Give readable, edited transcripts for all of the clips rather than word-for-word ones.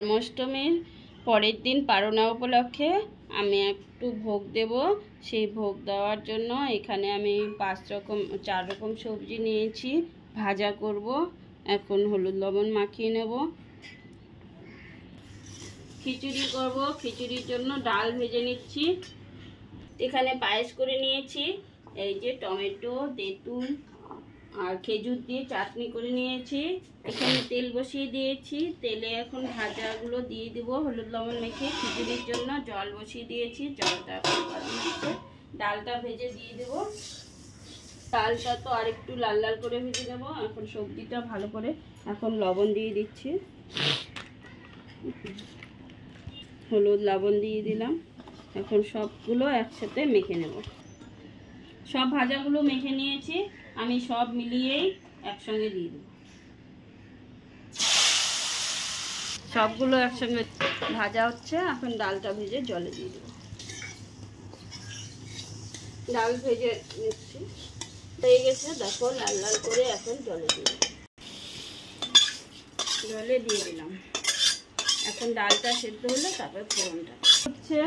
জন্মাষ্টমীর পরের দিন পারনা উপলক্ষে আমি একটু ভোগ দেব। সেই ভোগ দেওয়ার জন্য এখানে আমি 4 রকম সবজি নিয়েছি, ভাজা করব। এখন হলুদ লবণ মাখিয়ে নেব। খিচুড়ি করব, খিচুড়ির জন্য ডাল ভেজে নিচ্ছি। এখানে পায়েস করে নিয়েছি, এই যে টমেটো, তেঁতুল আর খেজুর দিয়ে চাটনি করে নিয়েছি। এখানে তেল বসিয়ে দিয়েছি, তেলে এখন ভাজাগুলো দিয়ে দেবো হলুদ লবণ মেখে। খিচুড়ির জন্য জল বসিয়ে দিয়েছি, জলটা এখন গরম হচ্ছে। ডালটা ভেজে দিয়ে দেবো। ডালটা তো আরেকটু লাল লাল করে ভেজে দেবো। এখন সবজিটা ভালো করে এখন লবণ দিয়ে দিচ্ছি, হলুদ লবণ দিয়ে দিলাম। এখন সবগুলো একসাথে মেখে নেব। সব ভাজাগুলো মেখে নিয়েছি, আমি সব মিলিয়েই একসঙ্গে দিয়ে দেব। সবগুলো একসঙ্গে ভাজা হচ্ছে, এখন ডালটা ভেজে জলে দিয়ে দেব। ডাল ভেজে নিচ্ছি, হয়ে গেছে দেখো লাল লাল করে। এখন জলে দিয়ে দেব, জলে দিয়ে দিলাম। এখন ডালটা সেদ্ধ হলে তারপর ফোড়নটা হচ্ছে।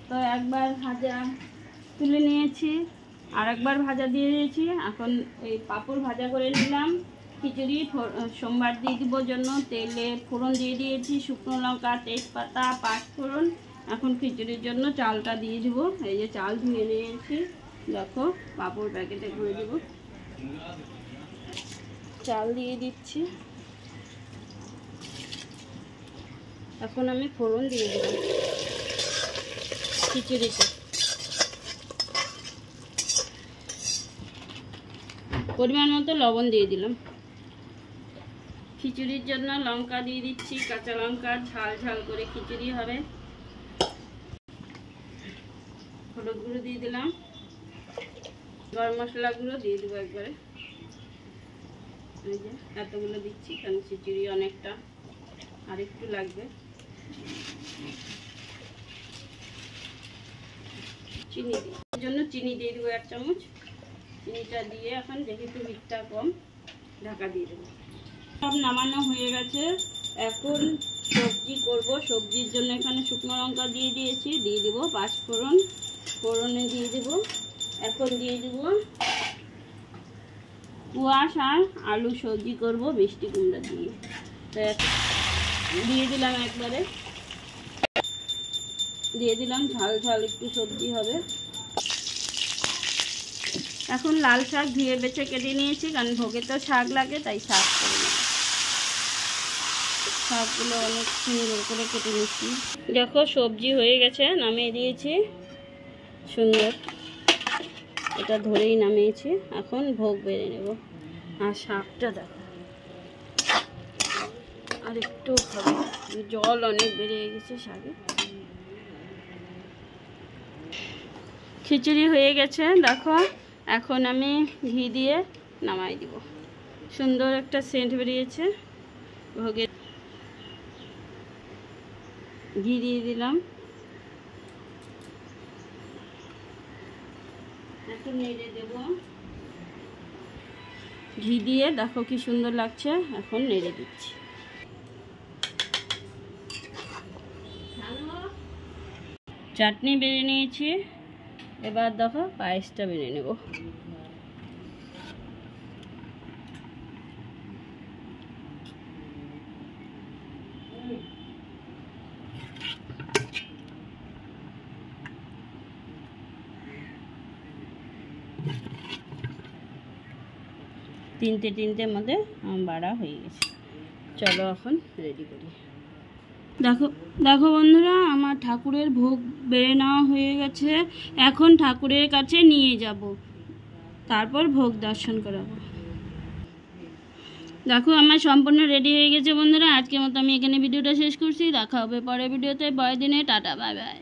তো একবার ভাজা তুলে নিয়েছি, আর একবার ভাজা দিয়ে দিয়েছি। এখন এই পাঁপড় ভাজা করে নিলাম। খিচুড়ি সোমবার দিয়ে দেবো জন্য তেলে ফোড়ন দিয়ে দিয়েছি, শুকনো লঙ্কা, তেজপাতা, পাঁচফোড়ন। এখন খিচুড়ির জন্য চালটা দিয়ে দেবো। এই যে চাল ধুয়ে নিয়েছি, দেখো পাঁপড় প্যাকেটে করে দেবো। চাল দিয়ে দিচ্ছি। এখন আমি ফোড়ন দিয়ে দিলাম খিচুড়িতে। পরিমাণ মতো লবণ দিয়ে দিলাম। খিচুড়ির জন্য লঙ্কা দিয়ে দিচ্ছি, কাঁচা লঙ্কা, ঝাল ঝাল করে খিচুড়ি হবে। হলুদ গুঁড়ো দিয়ে দিলাম, গরম মশলা গুঁড়ো দিয়ে দেবো একবারে। এই যে এতগুলো দিচ্ছি, কারণ খিচুড়ি অনেকটা, আর একটু লাগবে। চিনি দিই, এর জন্য চিনি দিয়ে দেবো 1 চামচ। চিনিটা দিয়ে এখন যেহেতু হিটটা কম, ঢাকা দিয়ে দেবো। সব নামানো হয়ে গেছে, এখন সবজি করব। সবজির জন্য এখানে শুকনো লঙ্কা দিয়ে দিয়েছি, দিয়ে দেবো পাঁচফোড়ন, ফোড়নে দিয়ে দেবো। এখন দিয়ে দেবো কুয়াশ আর আলু সবজি করব মিষ্টি কুমড়া দিয়ে। তো দিয়ে দিলাম একবারে, দিয়ে দিলাম ঝাল ঝাল একটু সবজি হবে। এখন লাল শাক ধুয়ে বেছে কেটে নিয়েছি, কারণ ভোগে তো শাক লাগে, তাই শাক করে নেব। শাকগুলো অনেক সুন্দর করে কেটে নিচ্ছি। দেখো সবজি হয়ে গেছে, নামিয়ে দিয়েছি। সুন্দর, এটা ধরেই নামিয়েছি। এখন ভোগ বেড়ে নেব। আর শাকটা দেখো আর একটু হবে, জল অনেক বেড়ে গেছে শাকে। খিচুড়ি হয়ে গেছে দেখো। এখন আমি ঘি দিয়ে নামাই দিব। সুন্দর একটা সেন্ট বেরিয়েছে ভোগে। ঘি দিয়ে দিলাম, এখন নেড়ে দেব। ঘি দিয়ে দেখো কি সুন্দর লাগছে। এখন নেড়ে দিচ্ছি। চাটনি বেড়ে নিয়েছি, এবার দেখো পায়েসটা বেড়ে নেব। তিনটের মধ্যে বাড়া হয়ে গেছে। চলো এখন রেডি করি। দেখো দেখো বন্ধুরা, আমার ঠাকুরের ভোগ বেড়ে নেওয়া হয়ে গেছে। এখন ঠাকুরের কাছে নিয়ে যাব, তারপর ভোগ দর্শন করাবো। দেখো আমার সম্পূর্ণ রেডি হয়ে গেছে বন্ধুরা। আজকের মতো আমি এখানে ভিডিওটা শেষ করছি। দেখা হবে পরের ভিডিওতে। পরের দিনে টাটা, বাই বাই।